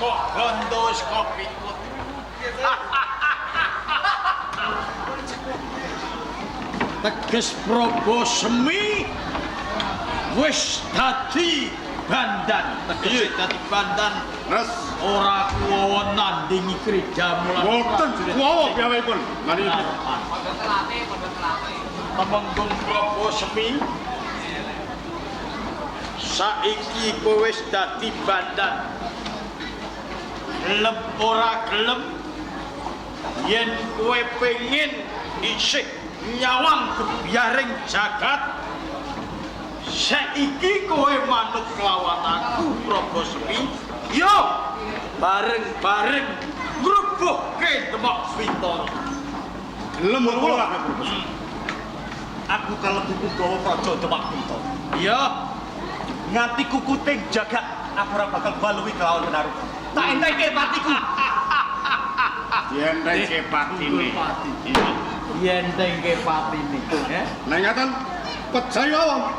kok gondo wis kok pikut. Teges Prabu Semi wis dadi bandan. Teges dadi bandan. Res ora kuwawa nandingi Kridamu lan boten kuwawa piyambakipun. Mari Temenggung Prabu Semi saiki kowe wis dadi bandan. Gelem ora gelem yen kowe pengin isih nyawang gebyaring jagat saiki kowe manut kelawan aku Prabu Semi yo bareng-bareng ngrubuhke Demak Bintara. gelem ora aku kalebu Kugawa Praja Demak Bintara. Iya Nganti kukuting jagat aku ora bakal balui kelawan menaruh. Tak enteke patiku. Enteke patine. yentengke patine Nek ngaten percaya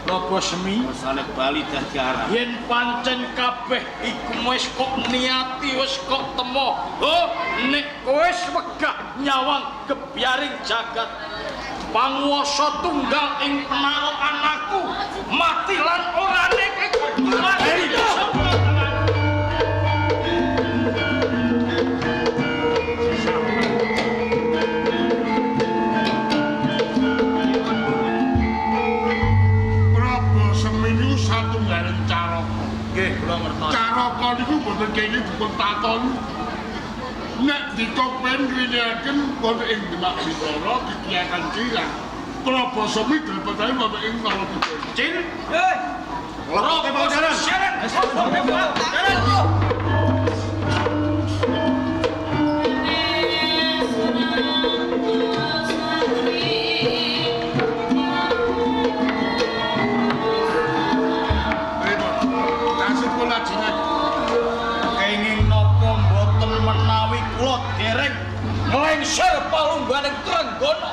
Prabu Semi masane bali dadi arah. yen pancen kabeh iku wis kok niati wis kok temo nek kowe wis wegah nyawang gebyaring jagat panguwasa tunggal ing penaruh anakku mati lan ora nek Satunggaling cara. nggih kula ngertos. Caraka niku boten kene dipun takoni. Nek dikopen ngriyaken wonten ing Demak Bintara kegiatan cilik. Prabu Semi dilebetaken wonten ing Nalabudha. Cil Loroke pajaran. kenging napa mboten menawi kula dereng nglengser palungganing Trenggono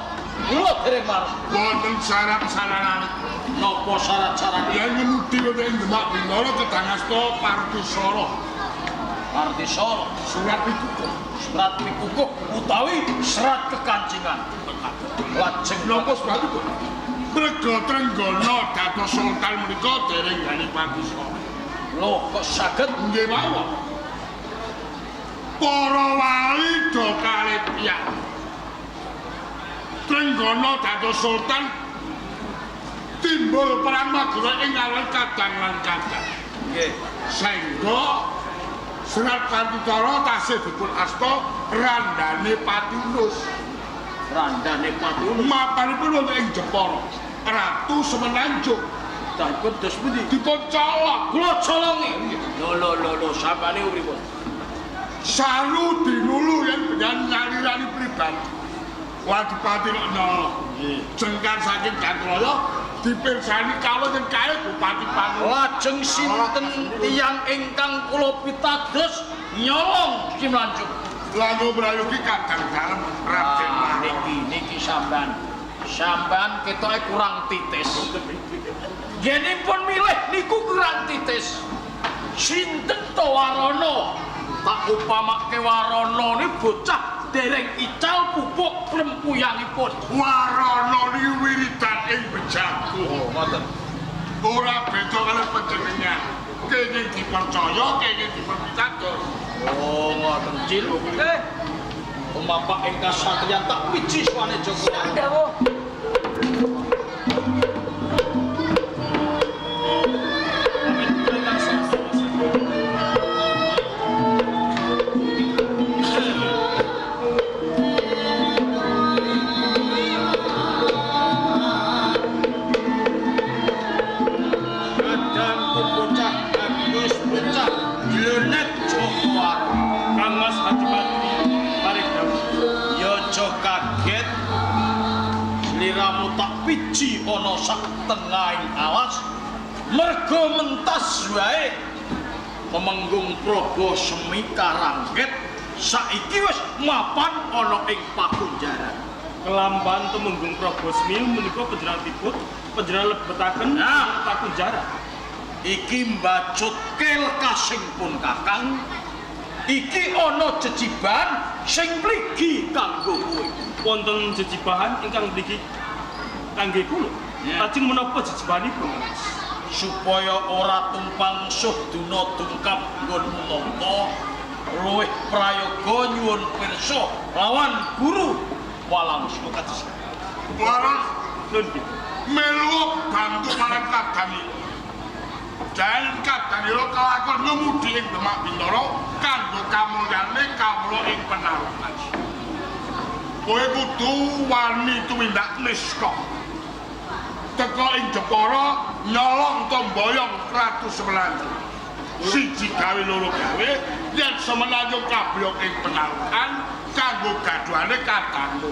kula dereng marang Wonten syarat-syaratan. napa syarat-syarat Yen ngemudi wonten ing Demak Bintara ketangasta Partisara. Partisara Surat pikukuh. surat pikukuh utawi serat kekancingan lajeng Napa sebabipun? Merga Trenggono dados sultan menika dereng gani Partisara. lho kok saged Nggih mawon. Para wali do kalih piyak. Trenggono dados sultan timbul perang Madura ing awan kadang lan kadang. nggih Saengga Serat Partisara tasih dipun asta randane Patinus. randane Patinus Mapanipun wonten ing Jepara. Ratu Semenanjung dipun dos pundi dipun colok. kula colongi lho sabane pripun Saru dinulu yen dengan nyalirani pribadi. Wadipati Rekna jengkar saking Gatraya dipirsani kawula yen kae Bupati Panu. lajeng sinten tiyang ingkang kula pitados nyolong Kimlanjung Lalu Brayogi kadang dalem Raden Manoki. niki sampean ketoke kurang titis yenipun milih niku kurang titis sinten to Warana tak upamake Warana ni bocah dereng ical pupuk rempuyangipun Warana niki wiridan ing Bejago. ngoten Ora beda karo panjenengan. Kenging dipercaya, kenging diperpitados. ngoten Cil Umapak ing kasatriyan tak wiji suwane Joko Wiji ana sak tengahing alas merga mentas wae Temenggung Prabu Semi Karangget saiki wis mapan ana ing pakunjaran. Kelamban Temenggung Prabu Semi menika panjenenganipun panjenengan lebetaken pakunjaran. iki mbacut kelkasing pun Kakang. Iki ana jejiban sing mligi kanggo kowe. Wonten jejibahan ingkang mligi kangge kula. Lajeng menapa jejibanipun? Supaya ora tumpang suh duna dungkap nggon lampa luwih prayoga nyuwun pirsa lawan guru Walangsung kados. Laras Lun nggih. melu bantu marang kadani. Dan kadani lo kelakon ngemudi ing Demak Bintara kanggo kamulyane kawula ing penaruhan. Kowe kudu wani tumindak niska. Teka ing Jepara nyolong tomboyong Ratu Semenanjung. Siji gawe loro gawe yen Semenanjung kabyok ing penaruhan kanggo gaduhane kadangmu.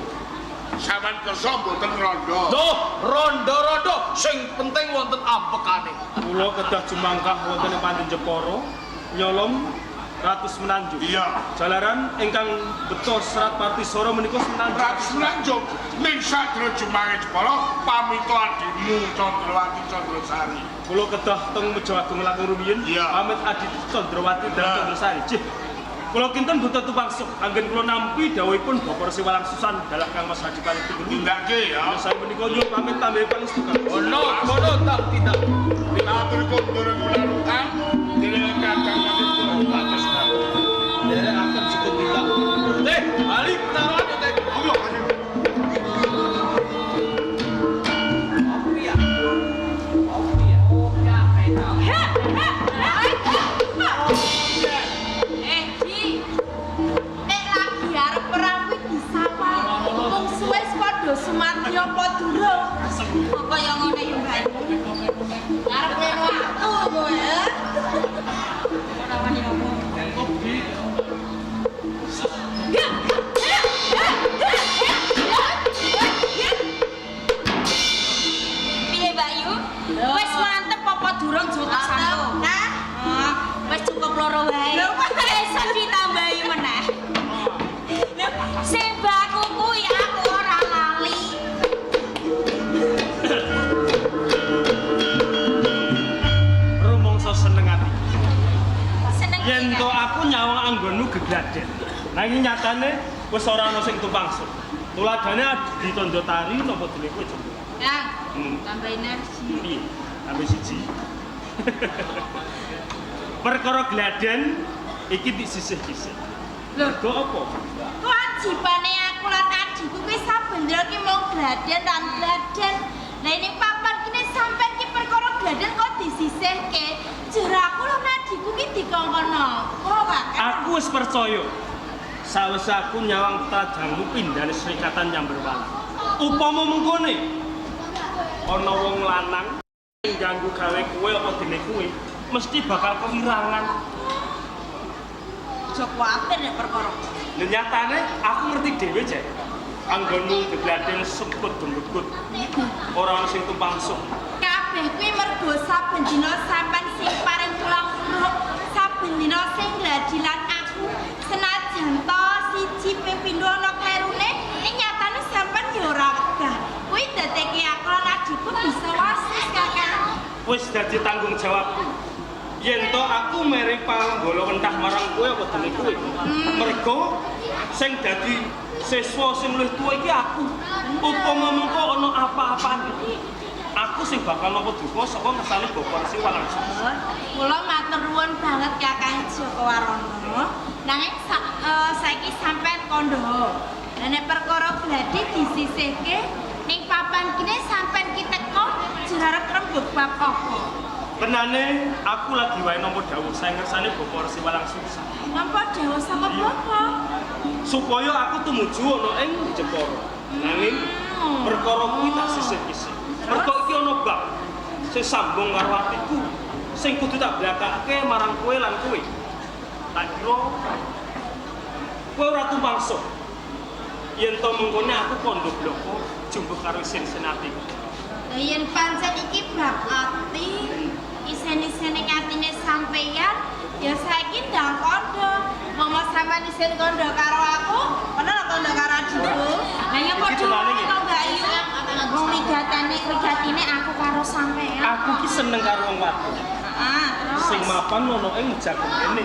Sampeyan kersa mboten rondo. Duh, rondo-rondo sing penting wonten ampekane. Kula kedah jumangkah wonten ing Pandhen Jepara nyolong Ratu Semenanjung. Iya. Jalaran ingkang beto serat Partisara menika Semenanjung. Ratu Semenanjung ning sadra jumange Jepara pamita adimu Candrawati Candrasari. Kula kedah teng Meja Agung langkung rumiyin Iya. pamit Adi Candrawati dan Candrasari. Jih. Kula kinten boten tupangsuk anggen kula nampi dawuhipun Bapak Resi Walangsusan dalah Kang Mas Haji Kalih Tinggi. Tindake ya. Saya menika nyuwun pamit tambahe pangestu. Ono tak tidak. Pinatur kondur penaruhan dene kadang kami kula batas karo. Derek akan cukup tidak. Teh, balik taruhan teh. Monggo Kanjeng. Sumarti apa durung? Kaya ngene yo Mbak. Arep rene waktu kowe. Ora wani apa. Piye Bayu? Wis mantep apa durung jotos aku? Nah, wis cukup loro wae. Esuk ditambahi meneh. Sing baku kuwi aku ora lali. Rumangsa seneng ati. Seneng. Yen to aku nyawang anggonmu gegladen. Nanging nyatane wis ora ana sing tupangsuk. Tuladane ditandha tari napa dene kowe coba. Kang, tambah energi. Piye? Tambah siji. Perkara gladen iki disisih-sisih. Lho, Mergo apa? kewajibane aku lan adikku kuwi saben dina ki mau gladen lan gladen. Lah ini papan kene sampean ki perkara gladen kok disisihke. Jare aku lan adikku ki dikongkon apa, Pak? Aku wis percaya. Sawise aku nyawang tajangmu pindhane Srikatan Nyamberwala. Upama mengkone ana wong lanang sing ganggu gawe kowe apa dene kowe, mesti bakal kewirangan. Aja kuwatir nek perkara. Lha nyatane aku ngerti dhewe, Jek. Anggonmu gegladen semput gembekut. Ora ana sing tumpangsuk. Kabeh kuwi mergo saben dina sampean sing paring tulang uruk, saben dina sing gladilan aku. Senajan to siji ping pindho ana klerune, ning nyatane sampean ya ora wegah. Kuwi dadeke aku lan adikku bisa wasis, Kakang. Wis dadi tanggung jawabku. Yen to aku mereng panggala entah marang kowe apa dene kowe. Mergo sing dadi siswa sing luwih tuwa iki aku. Upama mengko ana apa-apane, aku sing bakal nampa duka saka ngersane Bapak Resi Walangsung. Kula matur nuwun banget Kakang Joko Warono. Nanging saiki sampean kandha. Lah nek perkara gladi disisihke ning papan kene sampean ki teko jarep rembug bab apa? Tenane aku lagi wae nampa dawuh saya ngersane Bapak Resi Walangsung. Nampa dawuh saka Bapak. Supaya aku tumuju ana ing Jepara. Nanging perkara kuwi tak sisih-sisih. Mergo iki ana bab sing sambung karo atiku sing kudu tak blakake marang kowe lan kowe. Tak kira kowe ora tumangsuk. Yen to mengkone aku kandha bloko jumbuh karo isin-isin atiku. Lah yen pancen iki bab ati, isen-isene atine sampeyan, ya saiki ndang kandha. Mama sampean isin kandha karo aku, ana kandha karo adikku. Lah ya padha wae kok Mbak Ayu. Wong wigatine aku karo sampeyan. Aku ki seneng karo wong wadon. Sing mapan ono ing jagung kene.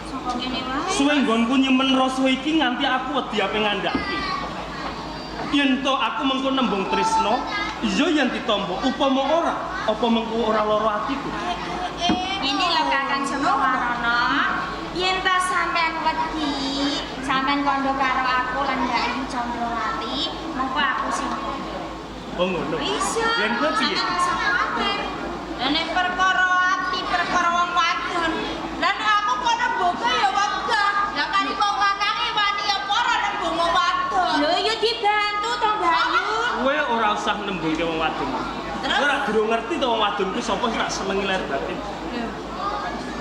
Saka ngene wae. Suwe nggonku nyimpen rasa iki nganti aku wedi ape ngandhaki. Yen to aku mengko nembung tresno, iya yen ditampa upama ora, apa mengko ora lara atiku. Ini lho Kakang Jakawarana. Yen ta sampean wedi, sampean kandha karo aku lan Mbak Candrawati, mengko aku sing kandha. Oh ngono. Bisa. Yen kowe piye? Nek perkara ati, perkara wong wadon. Lan aku kono boga ya wegah. Lah kali wong lanange wani ya para nembung wong wadon. Lho ya dibantu to, Bayu. Kowe ora usah nembungke wong wadon. Kowe ora durung ngerti to wong wadon kuwi sapa sing tak senengi lahir batin.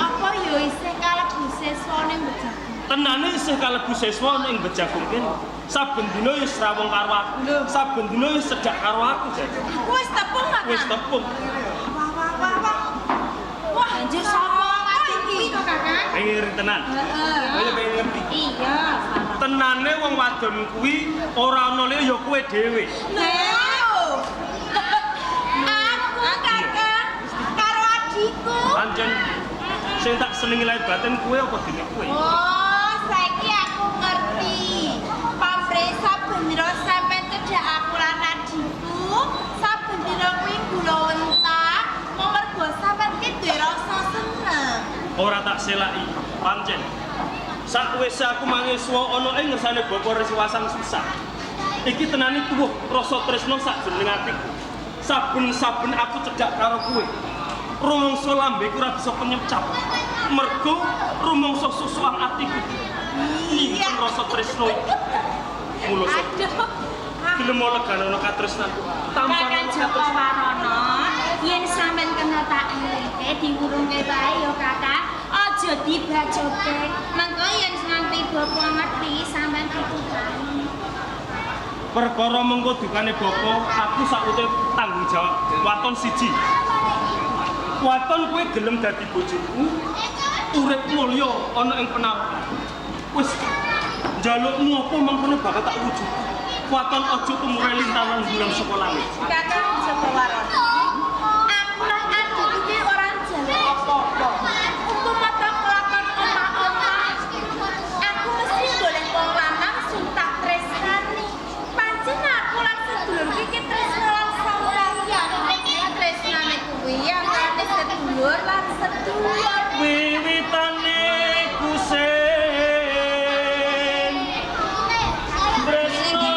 Apa ya isih kalebu seswa ning bejagung. Tenane isih kalebu seswa ning bejagung kene. Saben dina wis rawung karo aku. Saben dina wis cedhak karo aku, Jagung. Aku wis tepung gak? Wis tepung. Wah. Wah, anjir sapa iki to, Kakang? Pengen tenan. Kowe pengen ngerti. Iya, salah. Tenane wong wadon kuwi ora ana liya ya kowe dhewe. Lho. Aku Kakang karo adikku. Pancen sing tak senengi lahir batin kowe apa dene kowe? Oh, saiki aku ngerti. Pamre saben dina sampean cedhak aku lan adikku, saben dina kuwi kula wentak, mergo sampean ki duwe rasa seneng. Ora tak selaki, pancen. Sakwise aku mangiswa ana ing ngersane Bapa Resiwasan susah. Iki tenane tuwuh rasa tresno sakjroning atiku. Saben-saben aku cedhak karo kowe. Rumangsa lambeku ora bisa penyecap. Mergo rumangsa susukan atiku. Nyimpen rasa tresno iki. Mula Aduh. gelem legane ana katresnanku. Kakang Jakawarana, yen sampean kena tak eleke diurungke bae ya Kakang. Aja dibajoke. Mengko yen nganti bapa ngerti sampean ditutani. Perkara mengko dukane bapa, aku sakute tanggung jawab. Waton siji. Waton kowe gelem dadi bojoku. Urip mulya ana ing penaruhan. Wis njalukmu apa mangkene bakal tak wujud. Waton aja tumure lintangan bulan saka langit. Kakang Jakawarana, aku lan adikku iki ora njaluk apa-apa. Untuk mata kelakon omah-omah, aku mesti golek wong lanang sing tak tresnani. Pancen aku lan sedulur iki tresna lan sauraya. Tresnane kuwi antane sedulur lan sedulur. Wiwitane kusen tresno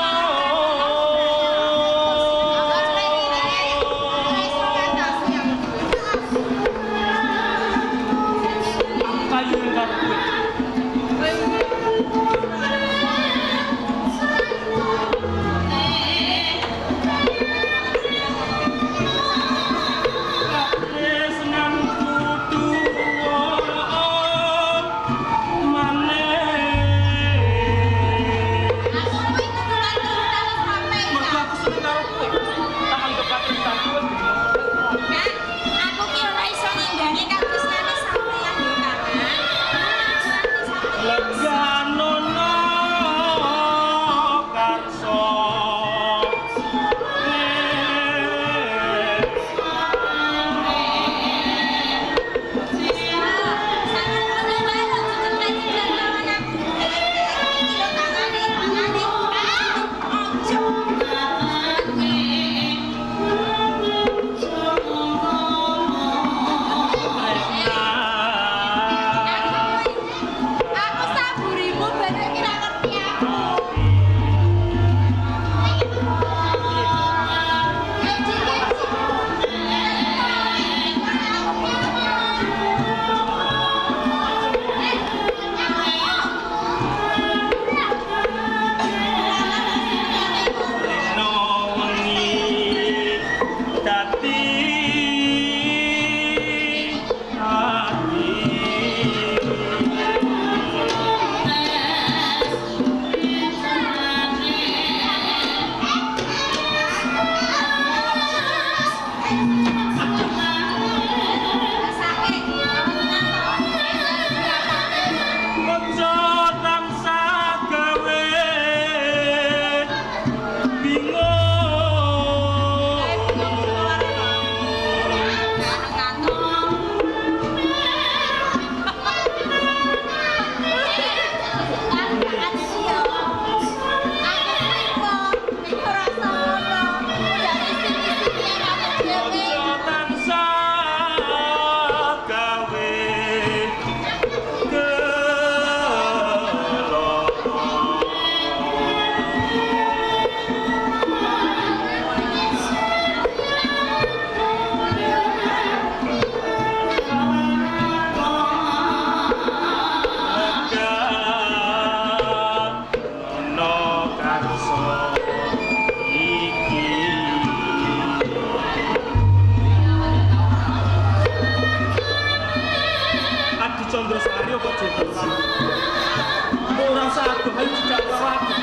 Bayu juga Karwati.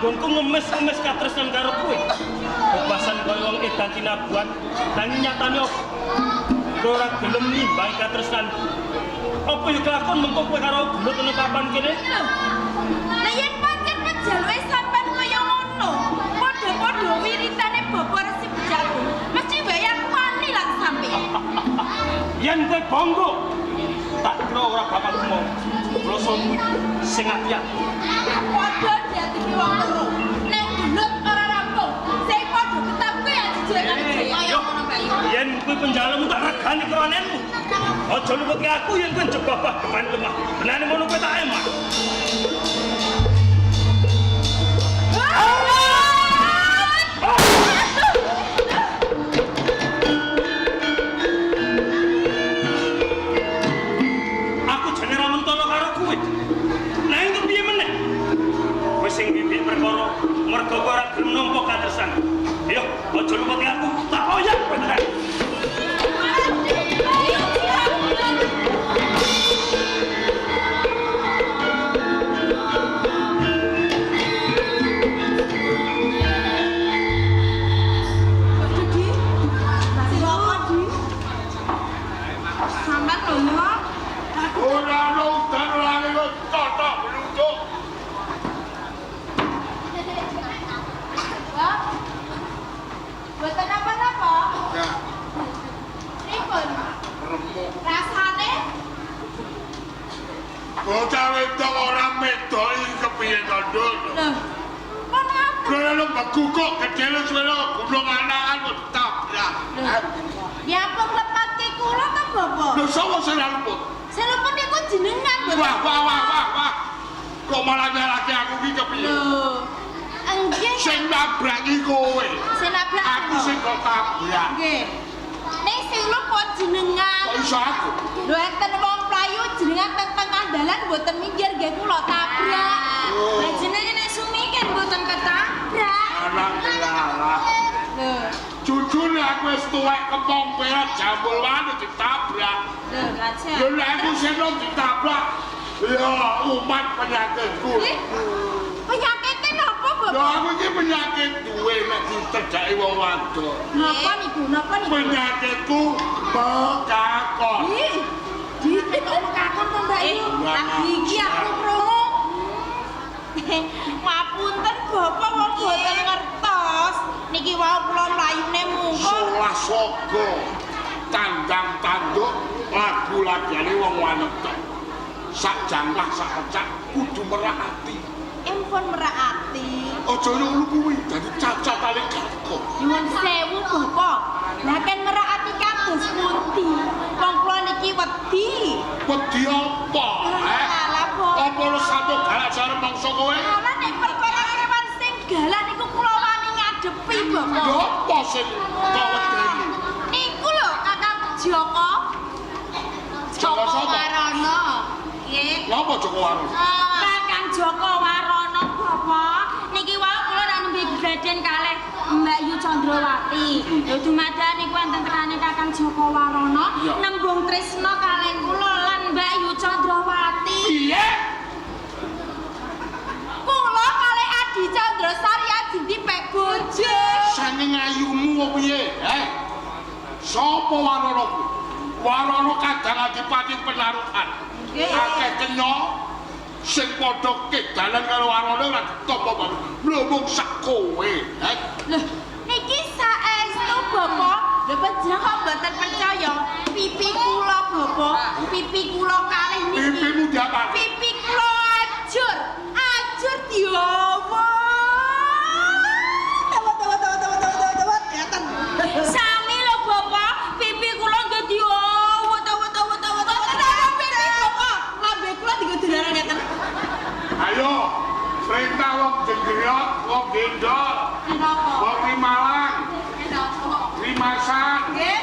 Aku mau ngemis katresnan karo kowe. Bebasan kaya wong edan cinabuan, nanging nyatane opo? Kowe ora gelem nimbang katresnan. Apa yo kelakon mengko kowe karo gelut nang papan kene? Lah yen pancen kejaluke sampean kaya ngono, padha-padha wiritane Bapak Resi Bejagung, mesti bayar wani lan sampeyan. Yen kowe bonggo, tak kira ora bakal ngomong. Rasa sing ati-ati. Padha diati wong loro. Nek gelut ora rampung, sing padha ketapke ya dijelekane kaya ngono Bayu. Yen kowe penjalamu tak regani keronenmu. Aja luputke aku yen kowe jebabah keman lemah. Benane ngono kowe tak emak. Aku jane ra mentolo karo kowe. Nang kepiye meneh? Kowe sing bibik perkara mergo kowe ora gelem nampa katresan. Ayo, aja luputke aku. Tak oyak kowe tenan. Buatan apa-apa? Ya, Ribun. remuk. Rasane Bocah wedok ora medok iki kepiye to, Nduk? loh. Kok ngaten? Lha beku kok kecil suwe gunung anakan kok ditabrak. Ya apa nglepatke kula ta, Bapak? Lho sapa sing luput? Sing luput iku jenengan, Wah, wah, wah, wah, wah. Kok malah nyalahke aku iki kepiye? Loh. Nggih. Sing nabrak iki kowe. Sing nabrak Aku sing kok tabrak. Nggih. Ning sing luput jenengan. Kok iso aku? Lho enten wong playu jenengan teng-tengah dalan mboten minggir nggih kula tabrak. Oh. Lah jenenge nek sumingkir mboten ketabrak. Anak kelalah. Lho, Jujur aku wis tuwek kepong perak jambul wani ditabrak. lho lajeng. Lho nek aku sing ditabrak. Ya umat penyakitku. Ih, penyakite napa, Lho Bapak? aku iki penyakit duwe nek diterjaki wong wadon. Napa niku? Napa niku? Penyakitku bekakon. Ih, ditik kok mekakon to, Mbak Yu? Lagi iki aku krungu. Mapunten Bapak wong boten ngertos. Niki wau kula mlayune mungkul. Salah sogo. Tandang tanduk lagu-lagane wong wanita. Sak jangkah sak pecak kudu merati. Empun merati. Aja ngono kuwi dadi cacat ali kako. Nyuwun sewu, Bapak. Lah kan merati kados pundi? Wong kula niki wedi. Wedi apa? Alah, Bapak. Apa lu satu galak jare mangsa kowe? Alah nek perkara kewan sing galak niku kula wani ngadepi, Bapak. Lho apa sing kok wedeni? Niku lho Kakang Joko. Joko sapa? Warono. Nggih. Napa Joko Warung? Kakang Joko Warono, Bapak. Niki wae kula nek nembe graden kalih Mbak Yu Chandrawati. Lho dumadan niku wonten tekane Kakang Joko Warono Iya. nembung tresna kalih kula lan Mbak Yu Chandrawati. Piye? Kula kalih Adi Candrasari ajeng dipek bojo. Sanging ayumu apa piye? Sapa Warono kuwi? Warono kadang adipati penarukan. Nggih. Akeh kenya sing padha kedalan karo Warono ora ditampa banget. Lho mung sak kowe. Lho, niki saestu Bapak. Lha panjenengan kok mboten percaya? Pipi kula Bapak, pipi kula kalih niki. Pipimu diapa? Pipi kula ajur, ajur diowo. Tawat, ngeten. Sami lho Bapak, pipi kula nggih diowo, tawat. Pipi Bapak, lambe kula digo dolaran ngeten. Ayo, perintah wong jenggriyot, wong gendol, wong Malang, Limasan, Nggih.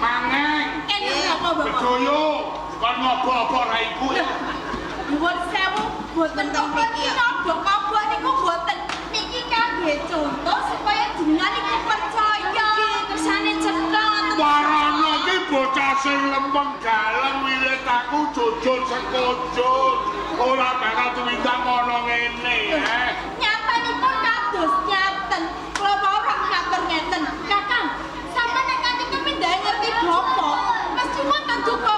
Mangeng, Kene napa Bapak? Bedoyo, kon ngopo-opo ra iku ya. Nuwun sewu, boten kepengin napa niku boten. Niki kangge contoh supaya jenengan iku percaya. Kersane cetha ngoten. Warana iki bocah sing lempeng galeng wiwit aku jujur sekojol. Ora bakal tumindak ngono ngene, Nyata niku kados nyaten. Kula ora ngatur ngeten. Kakang, sampeyan nek kanthi kepindahe ngerti Bapak, mesti wonten duka.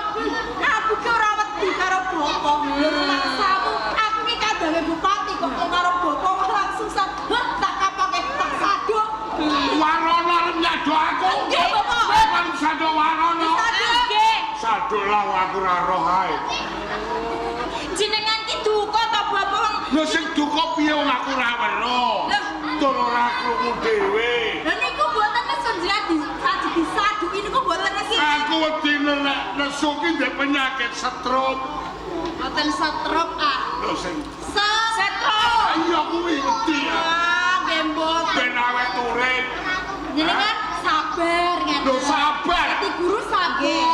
Aku ki ora wedi karo Bapak. Maksamu aku ki kadang bupati kok karo Bapak langsung tak kapake tak saduk. Warana arep nyado aku. Nggih, Bapak. Kan sado warana. Nggih. Sado lah aku ora roh ae. Jenengan ki duka ta Bapak? Lho sing duka piye wong aku ora weruh. Tur ora krungu dhewe. Lah niku mboten nesun disaduki niku mboten nesun. Aku wedi nek nesu ki ndek penyakit stroke. Mboten stroke ah. Lho sing Stroke. ayo kuwi wedi ya. Nggih mboten. Ben awet urip. Jenengan sabar ngeten. Lho sabar. Dadi guru sabar.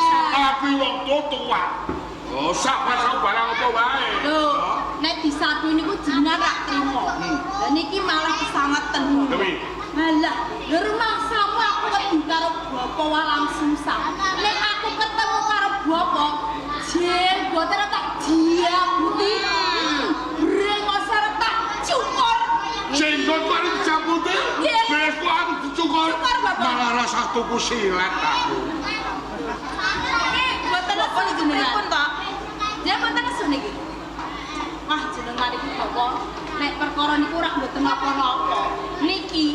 Aku wong tua. Oh, sabar barang apa wae. Lho, nek disadu niku jenengan rak trimo. Lah niki malah kesangetan. Dewi. Halah, lho rumangsamu aku wedi karo Bapak walang susah. Nek aku ketemu karo Bapak, jenggoten tak diambuti. Brengos arep tak cukur. Jenggot paling dicabuti. Nggih. Besok aku dicukur. Cukur, Bapak. Malah rasa tuku silat aku. Mboten nesu jenengan. Pripun to? Dia mboten nesu niki. Wah, jenengan iki Bapak, nek perkara niku ora mboten napa-napa. Niki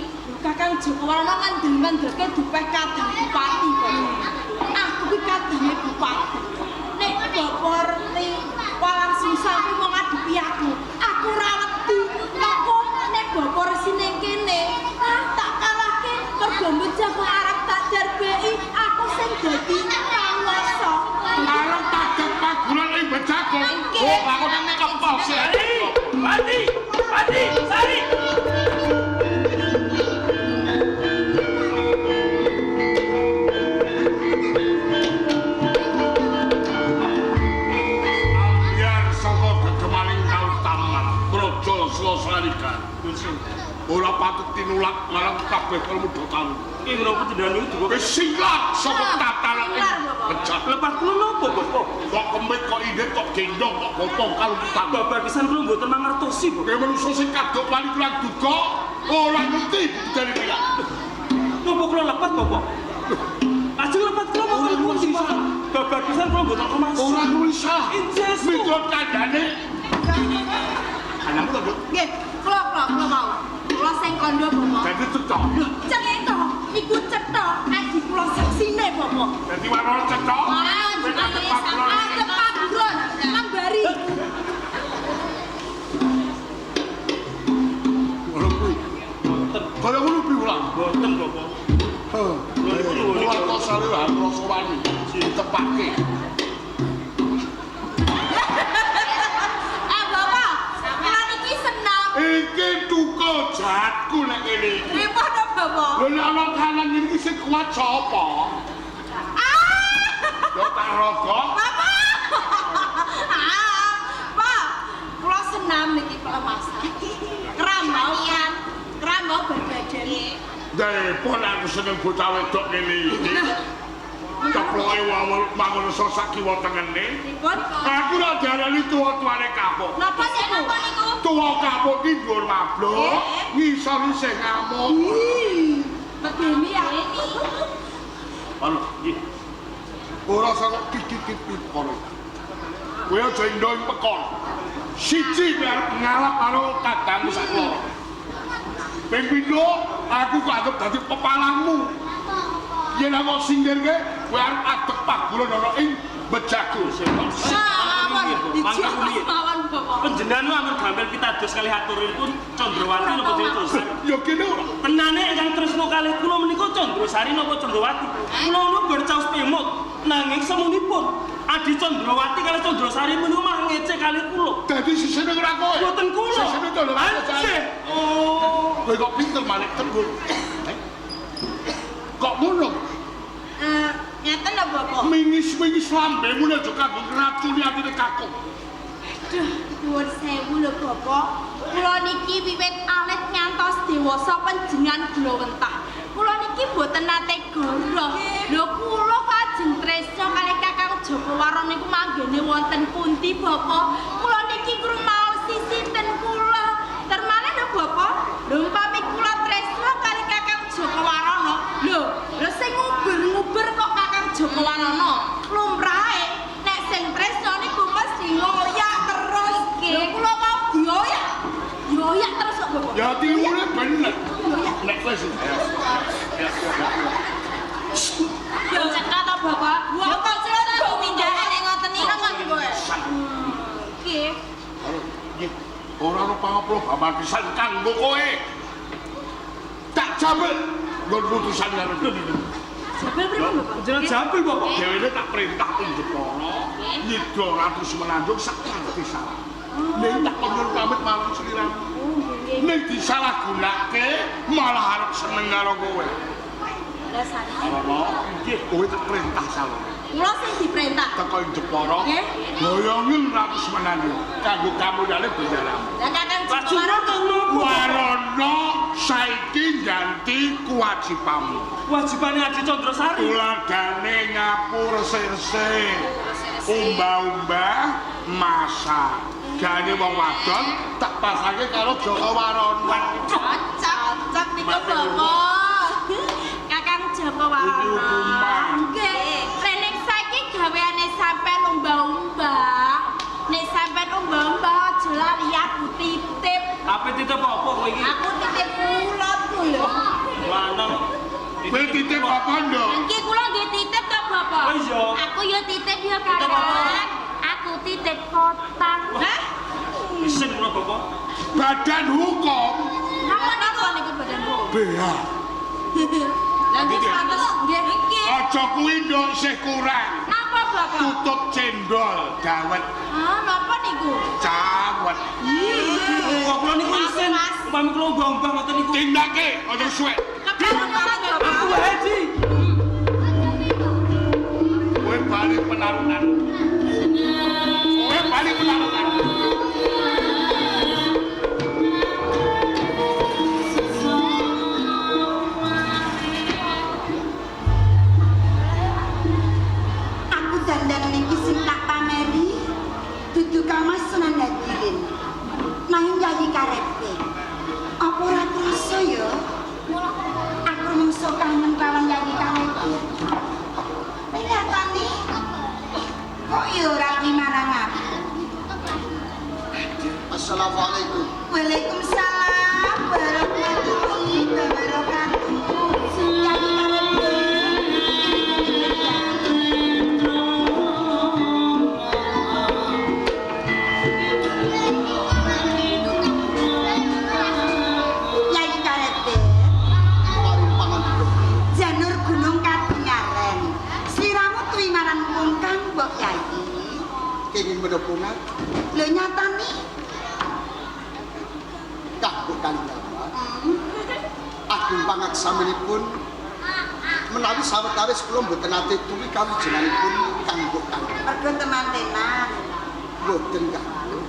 Kakang Joko Warna kan demen-demen dupeh kadang bupati kok. Aku ki kadang bupati. Nek Bapak rene walang susah kuwi mau ngadepi aku. Aku ora wedi. Kok nek Bapak resine kene, tak kalahke mergo Joko arep tak derbeki aku sing dadi panguwasa. Arep tagep paguran ing Bejagung. Nggih. Oh, aku nang kepos ya. Pati, Sari. Biar saka gegemaning kautaman Praja Slosarikan. Ora patut tinulak marang kabeh kelmudotan. Iki menapa jenengan niku juga Wis singlah saka tatanan ing Bejagung. lepas kula napa, Bapak? Kok kemit kok ide kok gendong kok botong kalmutan. Babar pisan kula mboten mangertosi, Bapak. Kayak manusia sing kadok paling kurang duga, ora ngerti dari dia. Napa kula lepas, Bapak? Ajeng lepas kula mau Ora ngerti, bisa. Bapak. Babar pisan kula mboten informasi. Ora nulisah. Inces, kok. Miturut kandhane. Anakmu to, Nggih, kula mau. Kula sing kandha Bapak. dadi cecok. Cetha, iku cetha, adi kula saksine Bapak. Dadi warna cecok. Adep paburon, Mambari. Ora kuwi. Mboten, Kaya ngono pi ulang. mboten, Bapak. Ora kok sale wae rasa wani. Ditepake. Bapak, kula niki seneng. Iki duka jatku nek kene iki. Pripun to, Bapak? Lho nek ana kanan iki sing kuat sapa? Yo tak rogok. Bapak. Pak, kula senam niki kula masak. Krambau berbadan. Depon aku seneng bocah wedok ngene iki. Ceploke wae mangono sak kiwa tengene. Pripun? Aku ora diarani tuwa-tuwane kapuk. Napa niku? Tuwa kapuk ki dhuwur mablok, ngisor isih ngamuk. Medeni ya. Ono, nggih. Ora saka kikik-kikik kono. Kowe aja ndong pekon. Siji ngalap karo kadangmu sak loro. Ping pindho aku kok anggap dadi pepalangmu. yen aku singgirke kowe arep adek pagulan ana ing Bejago. Mawon dijawab mawon Bapak. Panjenengan amun gampil pitados kalih aturipun Candrawati napa Dewi? Ya kene ora. Tenane ingkang tresna kalih kula menika Candrasari napa Candrawati? Kula nu bercaos pemut nanging semunipun Adi Candrawati kalih Candrasari menika mah ngece kalih kula. Dadi sisine ora kowe. Boten kula. Sisine Candrawati. Oh. Kowe kok pinter manik tembung. Kok ngono? Ngeten lho Bapak. Mingis-mingis lambemu aja kanggo ngracuni atine kakung. Duh, nuwun sewu lho Bapak. Kula niki wiwit alit ngantos dewasa panjenengan kula wentah. Kula niki mboten nate goroh. Lho kula kajeng tresna kalih Kakang Joko Waron niku manggene wonten pundi Bapak? Kula niki krung maos sisiten kula. Termale lho Bapak. Lho umpami kula tresna kalih Kakang Joko Warono. Lho sing nguber-nguber kok Kakang Joko Warono. Lumrahe nek sing tresna niku mesti ngoyak terus. Lho kula mau dioyak. Dioyak terus kok Bapak. Ya tiwune bener. Nek wis. Yo cekak to Bapak. Wah kok celana pindahan nek ngoten niku kok kowe. Nggih. Ora ono pangapura babar pisan kanggo kowe. Tak jabel nggon putusan karo Jabel pripun Bapak? Jenengan jabel Bapak. dhewene tak perintah ing Jepara nyidha Ratu Semenanjung sak kanthi salah. Nek tak kondur pamit marang sliramu. Nek disalahgunake malah arep seneng karo kowe. Dasane. Ana nggih kowe tak perintah salah. Kula sing diperintah. Teko ing Jepara. Nggih. Boyongin Ratu Semenanjung kanggo kamulyane bendaramu. Lah Kakang Pak Joko Warono. Warono saiki ganti kewajibanmu. Wajibane Adi Candrasari. Tuladhane ngapur sirsih, umbah-umbah, masak. Gane wong wadon tak pasake karo Joko Warono. Cocok niku Bapak. Kakang Joko Iki Warono. hukuman. Nggih. Renek saiki gaweane sampean umbah-umbah. Nek sampean umbah-umbah aja lali aku titip. Apa titip apa kowe iki? Aku titip kula lho. Lanang. Kowe titip apa ndok? Nggih kula nggih titip to Bapak. Oh iya. Aku ya titip ya Titip apa? Kakang. Aku titip kotak. Hah? Isin kula Bapak. Badan hukum Napa niku badan hukum? BH. Lah nggih pantes nggih iki. Aja kuwi ndok isih kurang. Napa Bapak? Tutup cendol dawet Ah, napa niku? cawet. Kok kula niku isin. Upami kula mbah-mbah ngoten niku. Tindake aja suwek. Kepareng Bapak. Aku haji. Kowe bali penarunan. Kowe bali penarunan. Aku dandan niki sing tak pameri dudu Kamas Sunan Hadirin. Nanging Yayi Karete. Apa ora krasa ya? Aku mungsu kangen kawon Yayi Karete. Nyatane kok ya ora marang aku. Assalamualaikum. Waalaikumsalam warahmatullahi wabarakatuh. Yayi Karete. Yayi Karete, Mari pangandikan. janur gunung kadingaren. Sliramu tuwi marang pungkang mbok Yayi. Kenging mendopungan Lho nyatane kanggo kaliyan. Agung pangaksamanipun menawi sawetawis kula mboten nate tuwi kawijenanipun kanggo kaliyan. mergo teman-teman. Mboten kanggo.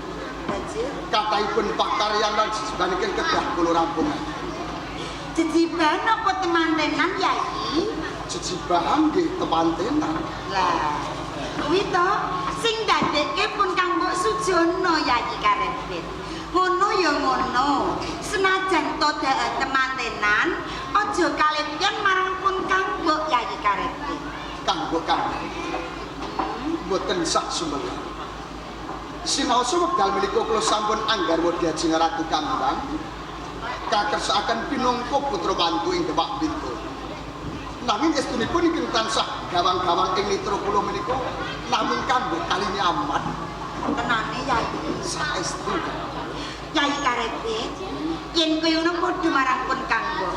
Bajir, Kathahipun pakaryan lan sebaneken kedah kula rampungan. jejiban apa teman-teman Yayi? Jejibahan nggih tepantenan. Lah, kuwi to sing dadekke pun kang mbok sujono Yayi Karete. Ngono ya ngono. Senajan to dak teman-tenan, aja kaliyan marang pun kang mbok Yayi Karete. Kanggo kaliyan. Mboten sak sumelang. Sinaosa wekdal menika kula sampun anggarwa Diajeng Ratu Kambang kakersakaken pinungkup putra mantu ing Demak Bintu. Nanging estunipun ingkang tansah gawang-gawang ing nitra kula menika namung kanggo kalini amat. Tenane Yai. Saestu. Yai Karetbit, yen kaya ngono padha marang pun Kanggo.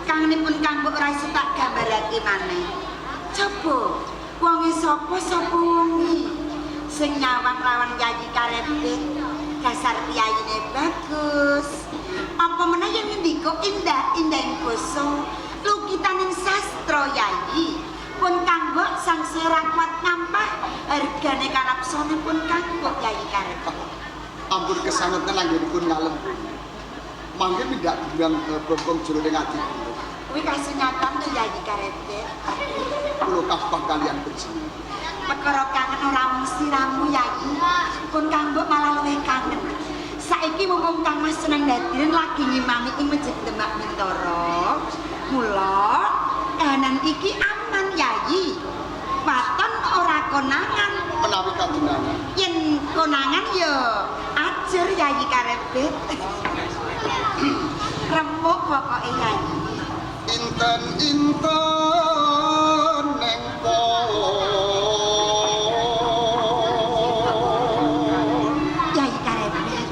Kangenipun Kanggo ora iso tak gambarake maneh. Coba wonge sapa wonge sing nyawang lawan Yai Karetbit. Dasar piyayine bagus. Apa meneh yen ngendika indah-indahing basa, lukitaning sastra Yai. Pun Kanggo sang serang kuat ngampah hargane kalapsane pun Kanggo Yai Karetbit. Ampun kesangetan anggenipun ngalem. Mangke mindak bilang bongkong jroning ati. Kuwi kasunyatan to Yai Karetbit. Kula kapah kalian beji. Perkara kangen ora mung siramu Yai. Pun Kanggo malah luwih kangen. Saiki mumpung Kang Mas Seneng Dadiren lagi ngimami ing Masjid Demak Mintoro. Mula kahanan iki aman Yai. Waton ora konangan. Menawi kajenengan Yen konangan ya ajar Yai Karetbit. Remuk pokoke Yai. inten neng pon Yai Karetbit.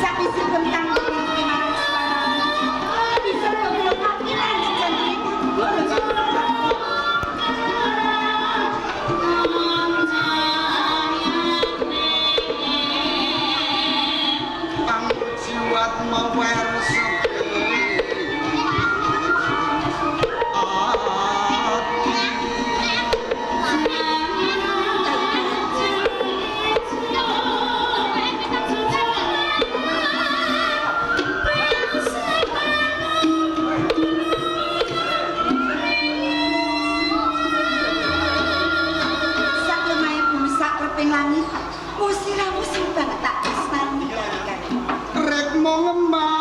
Sapisipun Kanggo ngimpi marang swara, bisa kula kakilan jantunipun. jiwat mawer Saklumahe bumi sak reping langit, musiramu sing banget tak tresnani Yai Karetbit. rek mau ngembang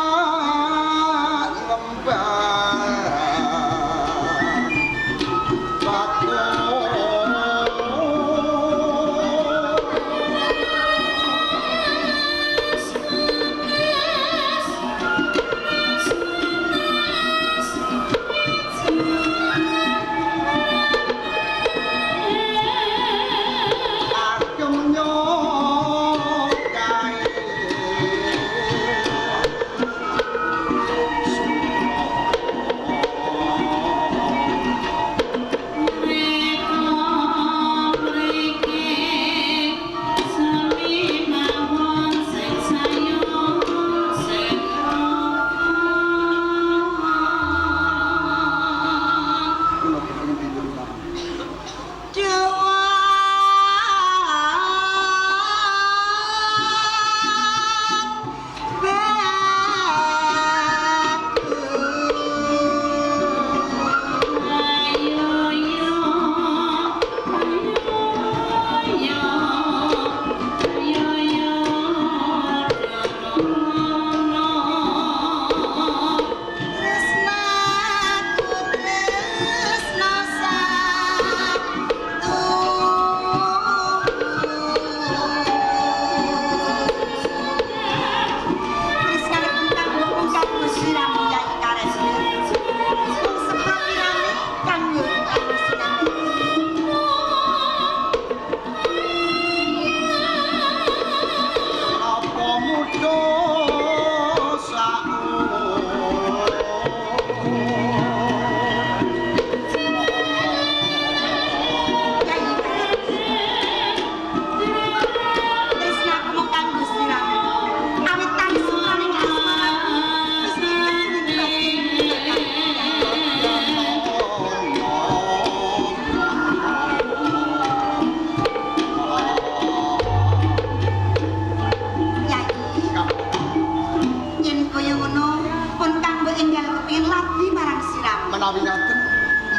menawi ngaten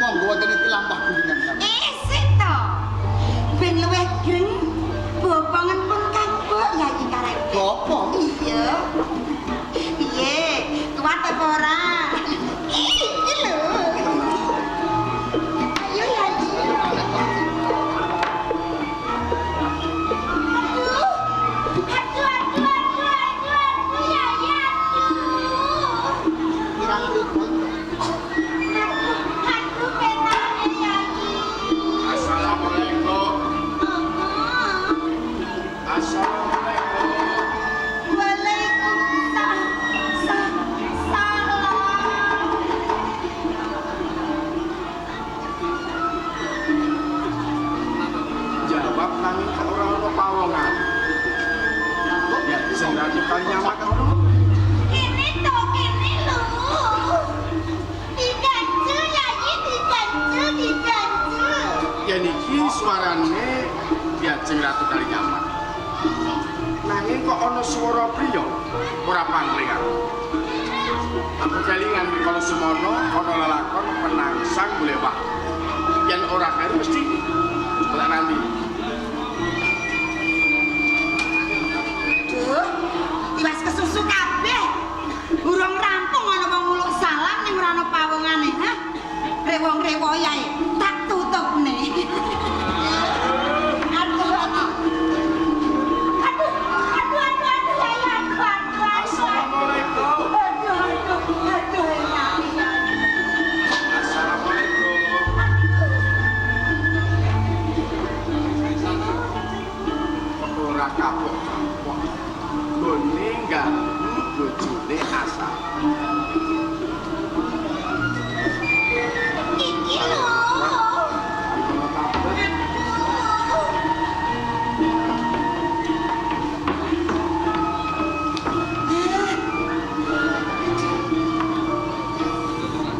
monggo wonten ing lampah gundingan kami. Isik to. Ben luwih greng bopongen pun Kanggo Yai Karetbit. Bopong? Iya. Piye? Kuat apa ora? Iki lho. Ayo Yai. Aduh. Kanjeng Ratu Kalinyamat. Nanging kok ana swara priya ora panglingan. Aku kelingan kalau semono ana lelakon penangsang blewah. Yen ora karo mesti lek nanti. Duh, tiwas kesusu kabeh. Urung rampung ana wong nguluk salam ning ora ana pawongane, ha? Rewong-rewoy ae, tak tutupne. Kapok-kapok gone ganggu bojone asal. Iki lho.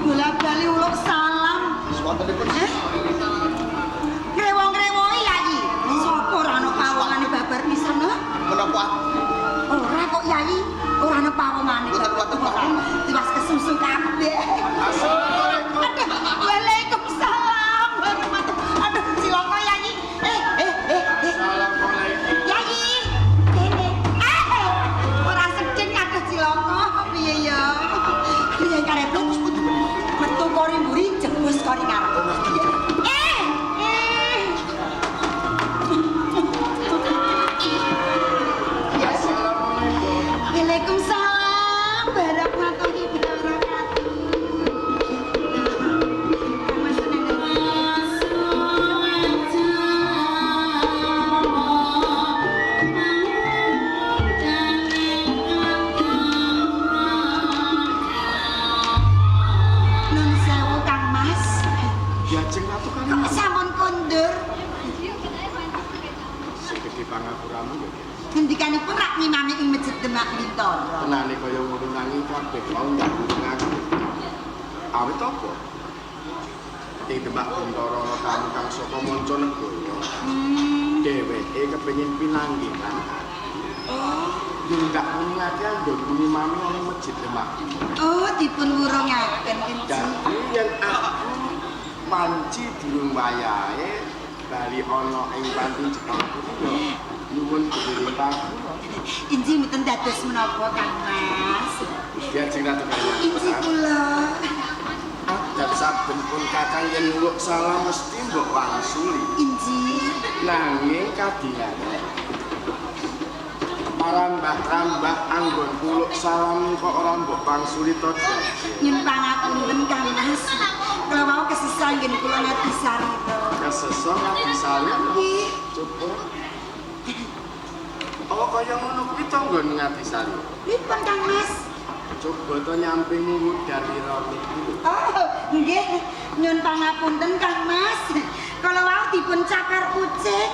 Bola-bali uluk salam. Suwantenipun Grewong-grewoy Yayi. Sopo ora ana pawongane babar pisan, ha? menapa? Ora kok Yayi, ora ana pawongane. Boten Pak. Tiwas kesusu kabeh. Assalamualaikum. Aduh, waalaikumsalam. Aduh, cilaka Yayi. Assalamualaikum. Yayi. Kene. Ora sedeng aduh cilaka. Piye ya? Piye karep metu kori mburi jebus kori ngarep. Waalaikumsalam warahmatullahi wabarakatuh. Nun sewu Kang Mas. Kanjeng Ratu Kok Kalinyamat. sampun kondur? Segede pangapuramu ya. Ngendikanipun rak ngimami ing Masjid Demak Bintara. Tenane kaya ngono nanging kabeh mau nggak aku. Awit apa? Ing Demak Bintara ana tamu kang saka manca negara. Dheweke kepengin pinanggihan. Ndak ngingake nggone mami ana Masjid Demak. Oh, dipun wurungaken Kinci. Jadi yang aku manci durung wayahe bali ana ing panti Jepang kuwi nyuwun kediripang. Inji mboten dados menapa Kang Mas. Kanjeng Ratu Inji Kalinyamat. kula. Dan saben pun kakang yen nuluk salam mesti mbok wangsuli. Inji. Nanging kadingane marambah-rambah anggon kuluk salam kok ora mbok wangsuli to. Nyun pangapunten Kang Mas. Kula wau kesisa nggih kula ngati sarita. Kesesa ngati salim. Nggih. Coba. Oh kaya ngono kuwi to nggon ngati salim. Pripun Kang Mas? Coba to nyamping dari roti dulu. Oh, nggih. Nyun pangapunten Kang Mas. Kala wau dipun cakar kucing.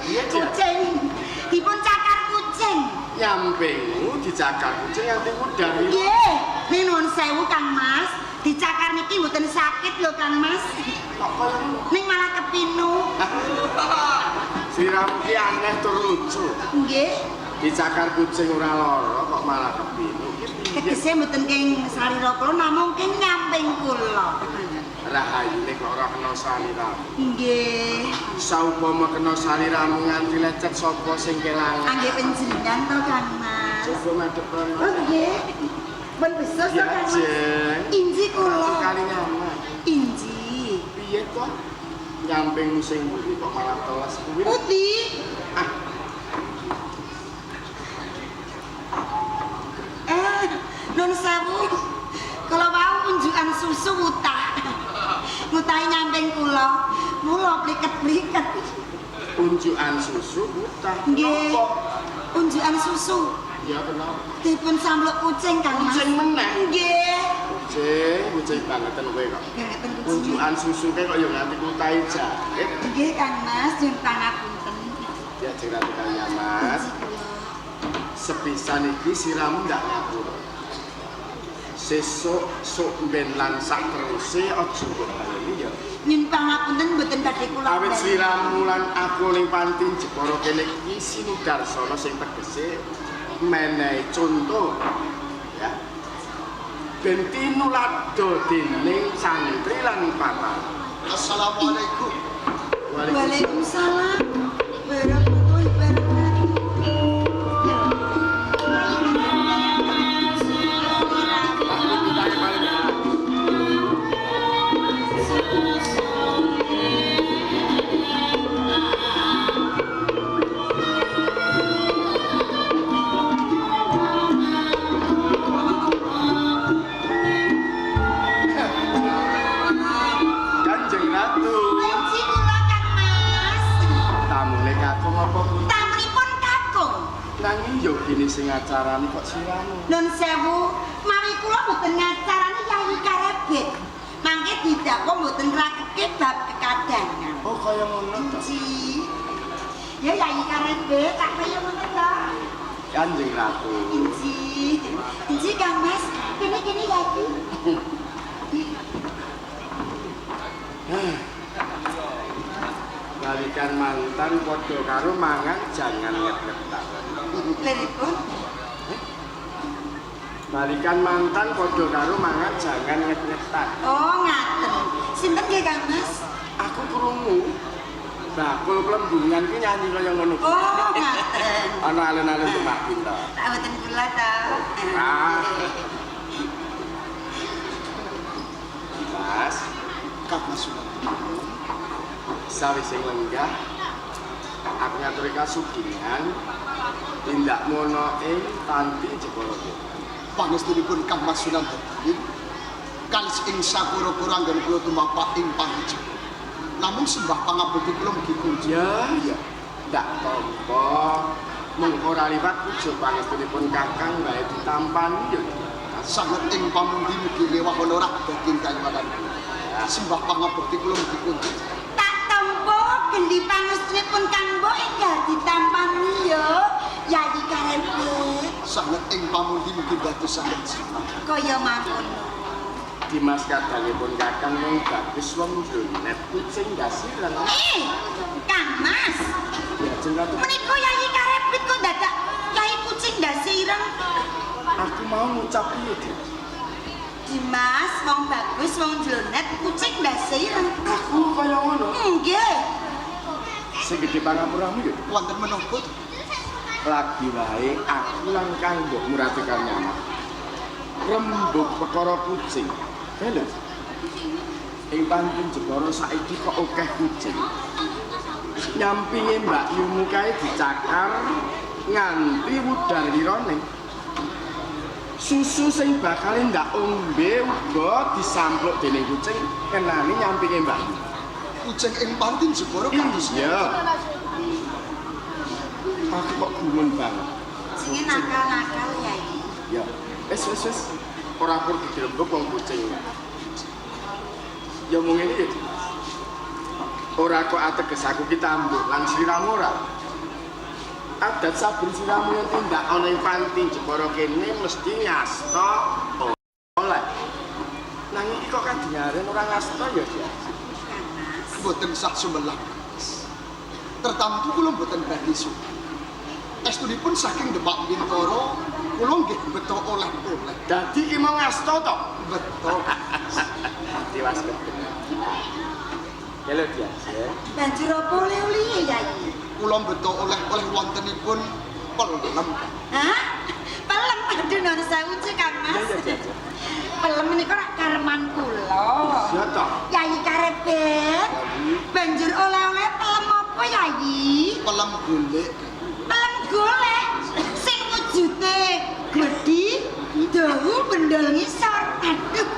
Iya, Cak. Kucing. Dipun cakar kucing. Nyampingmu dicakar kucing nganti mudari. Nggih. Ning nuwun sewu Kang Mas. Dicakar niki mboten sakit lho Kang Mas. Kok kaya ngono? Ning malah kepinu. Siramu ki aneh tur lucu. Nggih. Dicakar kucing ora lara kok malah kepinu. Tegese mboten keng sarira kula namung keng nyamping kula. Rahayune kok ora kena saliramu. Nggih. Saupama kena saliramu nganti lecet sapa sing kelangan. Angge panjenengan to Kang Mas. Coba madhep kono. Oh nggih. Pun besok to Ya, Kang Mas. Jeng. Inji kula. Kalinyamat. Inji. Piye to? Nyamping sing kuwi kok malah telas kuwi. Putih. Nun sewu. Kalau wau unjukan susu utah. Ngutahi nyamping kula. Mula pliket-pliket. Unjukan susu utah. Nggih. Unjukan susu. Ya kenapa? Dipun sampluk kucing Kang Mas. Kucing meneh. Nggih. Kucing bangetan kowe kok. Ngeten kucing. Unjukan susu ke kok ya nganti ngutahi jaket. Nggih Kang Mas, nyuwun pangapunten. Ya Jeng Ratu Kalinyamat. Sepisan iki siramu ndak ngapura. Sesuk sok ben lan sak teruse aja mbok baleni ya. Nyun pangapunten mboten badhe kula. Awit sliramu lan aku ning panti Jepara kene iki sinudarsana sing tegese menehi contoh ya. Ben tinulado dening santri lan patan. Assalamualaikum. Waalaikumsalam. Warahmatullahi wabarakatuh. Kanjeng Ratu. Panci kula Kang Mas. Tamune kakung apa? Tamunipun kakung. Nanging yo gini sing acarane kok siramu. Nun sewu, mawi kula mboten ngacarane Yayi Karebet. Mangke didakwa mboten rakeke bab kekadangan. Oh kaya ngono to. Inci. Ya Yayi Karebet, tak kaya ngono to. Kanjeng Ratu. Inci. Inci Kang Mas, kene-kene Yayi. Balikan mantan padha karo mangan jangan nget-ngetan. Liripun. Balikan mantan padha karo mangan jangan nget-ngetan. Oh, ngaten. Sinten nggih Kang Mas? Aku krungu bakul plembungan ki nyanyi kaya ngono. Oh, ngaten. Ana alun-alun Demak Pinto. Tak boten kula ta. Mas, Kak Mas sawise lenggah aku ngaturi kasugingan tindak mono ing Panti Jepara. Pangestunipun Kang Mas Sunan Dadi kalis ing sapura-pura anggen kula tumapak ing Panti Jepara. Namun sembah pangabekti kula mugi kunci. Ya. Ndak tampa mung ora liwat pujo pangestunipun Kakang bae ditampani ya. Sanget ing pamundi mugi lewah ora daging kaliwatan. Sembah pangabekti kula mugi kunci. Gendi pangestunipun Kang Mbok enggak ditampani yo Yayi Karebet. Sanget ing pamundi mugi dados sanget Kaya mangkono. Dimas kadangipun Kakang mung bagus wong jronet kucing gasiran. Kang Mas. Ya jeneng Menika Yayi Karebet kok dadak Yayi kucing ndasireng. aku mau ngucap piye, Dik? Dimas wong bagus wong jronet kucing ndasireng. Aku kaya ngono. Nggih. Sing gedhe pangapuramu ya wonten menapa? Lagi wae aku lan Kang Mbok muratikan nyaman. Rembug perkara kucing. Lho. Ing Panti Jepara saiki kok akeh kucing. Nyampinge Mbak Yumu kae dicakar nganti wudar wirane. Susu sing bakal ndak ombe uga disampluk dening kucing kenani nyampinge Mbak Yumu. Kucing ing Panti Jepara kan iya. Aku kok gumun banget. Sing nakal-nakal Yayi. Ya, wis. Ora perlu dirembuk wong kucing. Ya mung ngene iki. Ora kok ateges aku ki tambuk lan sliramu ora. Adat saben sliramu yang tindak ana ing Panti Jepara kene mesti ngasta oleh. Nanging iki kok kadingaren ora ngasta ya, Dia. Mboten sah sumelah. Tertamtu kula mboten badhe suka. Estunipun saking Demak Bintoro, kula nggih beto oleh-oleh. Dadi ki mau ngasta to? Beto. Dewas betul. Halo Dia. Banjur apa oleh-oleh Yayi? Kula beto oleh-oleh wontenipun pelem. Hah? Pelem aduh nun sewu Kang Mas. Iya. Pelem menika rak kareman kula. Ya to. Yayi Karebet. Banjur oleh-oleh pelem apa Yayi? Pelem golek. Pelem golek sing wujude gedhi, dawa bendol ngisor. Aduh,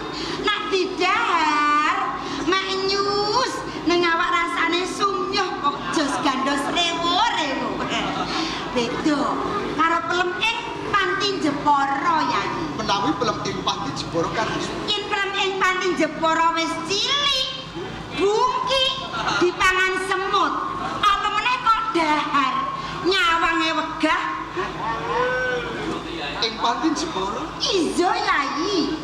nak didahar, mak nyus ning awak rasane sumyuh kok jos gandos rewo-rewo. Beda karo pelem ing Panti Jepara Yayi. Menawi pelem ing Panti Jepara kan Yen pelem ing Panti Jepara wis cilik, bungki dipangan semut. Apa meneh kok dahar, nyawange wegah. ing Panti Jepara. Iya Yayi.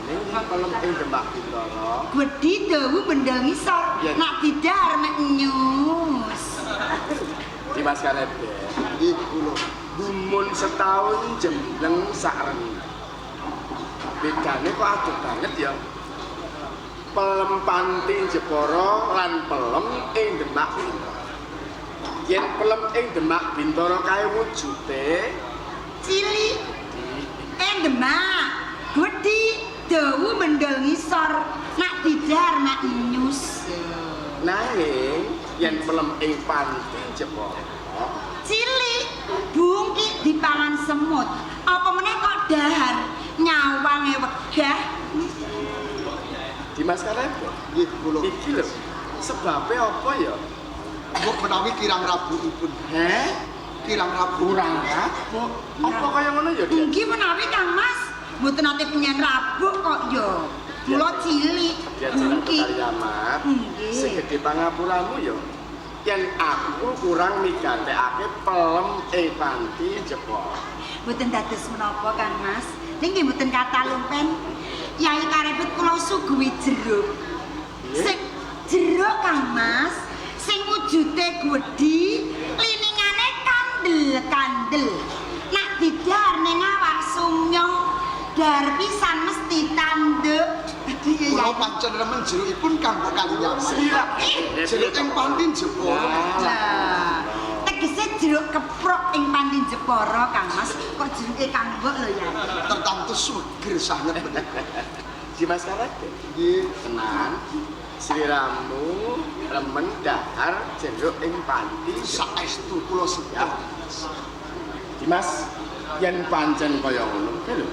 Ning pelem ing Demak Bintara. Gwedi dawu bendel ngisor. Iya. Nak didar mek nyus. Dimas Karebe. Iku lho. Gumun setahun jembleng sakren. Bedane kok adoh banget ya. Pelem Panti Jepara lan pelem ing Demak Bintara. Yen pelem ing Demak Bintara kae wujude Cilik Demak. Gwedi dawu bendel ngisor. Nak didar mek nyus. nanging yen pelem ing Panti Jepara Cilik bungkik dipangan semut. Apa meneh kok dahar nyawange wegah. Dimas Karebe. Nggih kula. Iki lho sebabe apa ya? Mbok menawi kirang rabukipun. Kirang rabuk. Kurang rabuk. Apa kaya ngono ya, Dik? Nggih menawi Kang Mas mboten nate penyen rabuk kok ya. Kula cilik. Dia jalan kali amat. Sing gedhe pangapuramu ya. Yen aku kurang migantekake pelem ing Panti Jepara. Mboten dados menapa Kang Mas. Nggih mboten kata lumpen. Yai Karepet kula suguhi jeruk. Sing jeruk Kang Mas, sing wujude gwedhi, liningane kandel-kandel. Nak didar ning awak sumyong, dar pisan mesti tanduk. Kula pancen remen jerukipun kanggo kaliyan. Jeruk ing Panti Jepara. Lah, tegese jeruk keprok ing Panti Jepara Kang Mas, kok jeruke kanggo lho ya. Tertamtu suger sanget bener. Dimas Karebe. Nggih. Tenan. Sliramu remen dahar jeruk ing Panti Saestu kula sedaya. Dimas, yen pancen kaya ngono kuwi lho.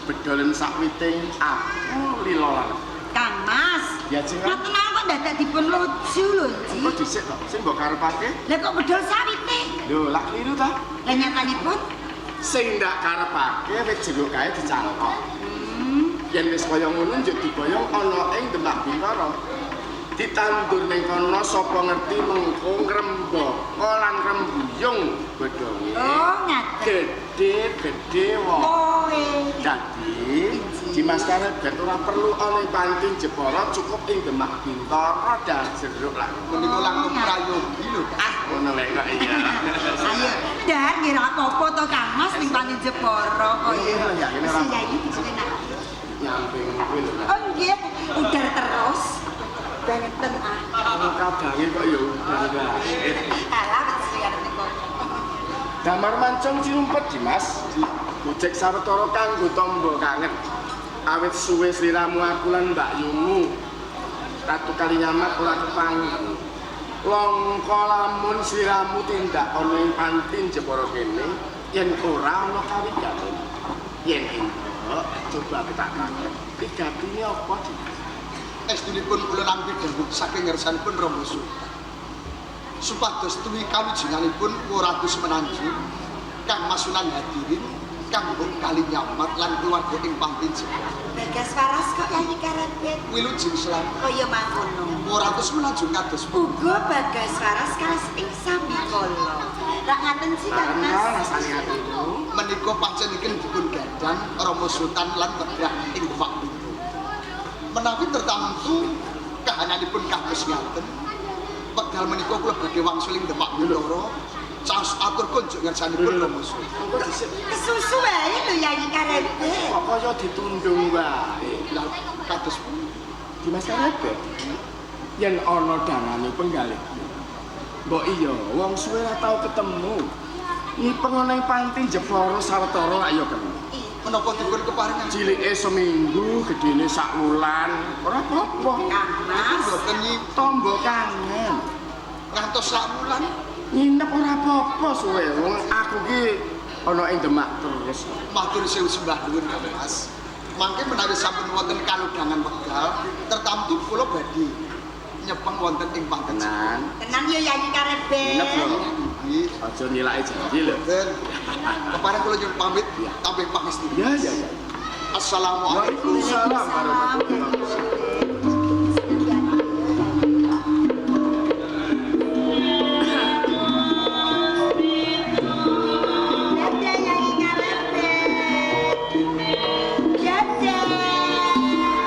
Bedolen sakwiting aku lilolan. Kang Mas, Ya, Cing. ngoten kok dadak dipun lucu lho, Ci. Kok dhisik to, sing mbok karepake? Lah kok bedol sawite? Lho, lak kliru ta? Lah nyatanipun Sing ndak karepake wit jeruk kae dicangkok. Yen wis kaya ngono njuk diboyong ana ing Demak Bintara. Ditandur ning kono sapa ngerti mengko ngrembaka lan rembuyung godhonge. oh ngaten. Gedhe wae. Oh, Dadi Dimas Karebe ora perlu ana ing Panti Jepara, cukup ing Demak Bintara dan jeruk lah. Menika langkung prayogi lho. Ngono wae kok iya. Ayo, dan ngira apa-apa to Kang Mas ning Panti Jepara kok ya. Iya, ini ora- Iya, iki dicenak. Nyamping kuwi lho. Oh nggih, udar terus. Benten ah. Kadange kok ya udan wae. Alah wis arep niku. Damar mancung cirumpet Dimas. Gojek sawetara kanggo tamba kangen. Awit suwe sliramu aku lan Mbak Yungu. Ratu Kalinyamat ora kepangi. Longko lamun sliramu tindak ana ing Panti Jepara kene yen ora ana kawigane. Yen entuk coba kita kangen. Pigatine apa Dimas? Estunipun kula nampi dawuh saking ngersanipun Romoso. Supados tuwi kawijinganipun Ratu Semenanjung, Kang Mas Sunan Hadirin, Kang Mbok Kalinyamat lan keluarga ing Panti Jepara. Bagas waras kok Yai Karepet. Wilujeng selamat. Kaya mangkono. Ratu Semenanjung kados Uga Bagas waras kalas ing Sambikala. Rak ngaten sih Kang Mas. Rasane atimu. menika panjenengan dipun gadang Rama Sultan lan Wegah ing Demak Bintara. Menawi tertamtu kahananipun kados ngaten, wekdal menika kula badhe wangsul ing Demak Bintara, caos atur kunjuk ngersanipun Rama Sultan. Engko dhisik Kesusu wae lho Yai Karepet. kok kaya ditundung wae. Lah kados pundi? Dimas Karebe. Yen ana dangane penggalih. Mbok iya, wong suwe ora tau ketemu. Ngipeng ana ing Panti Jepara sawetara ayo kenal. Menapa dipun keparingan Cilike seminggu, gedene sak wulan. Ora apa-apa. Kang Mas. boten nyi Tombo kangen. ngantos sak wulan Nginep ora apa-apa suwe. Wong aku ki ana ing Demak terus. matur sewu sembah nuwun Kang Mas. Mangke menawi sampun wonten kalodhangan wekdal, tertamtu kula badhe nyepeng wonten ing Panti Jepara. Tenan. Tenang ya Yai Karepet. Nginep lho. Nggih. Aja nilai janji lho. Dan kepareng kula nyuwun pamit tampih pangesti. Ya ya ya. Assalamualaikum. Waalaikumsalam warahmatullahi wabarakatuh. Dadah Yai Karepet. Dadah.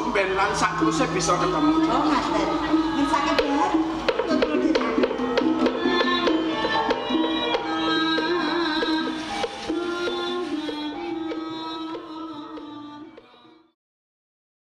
tumben lan sak terusé bisa ketemu. Oh, ngaten. Ngesake bar.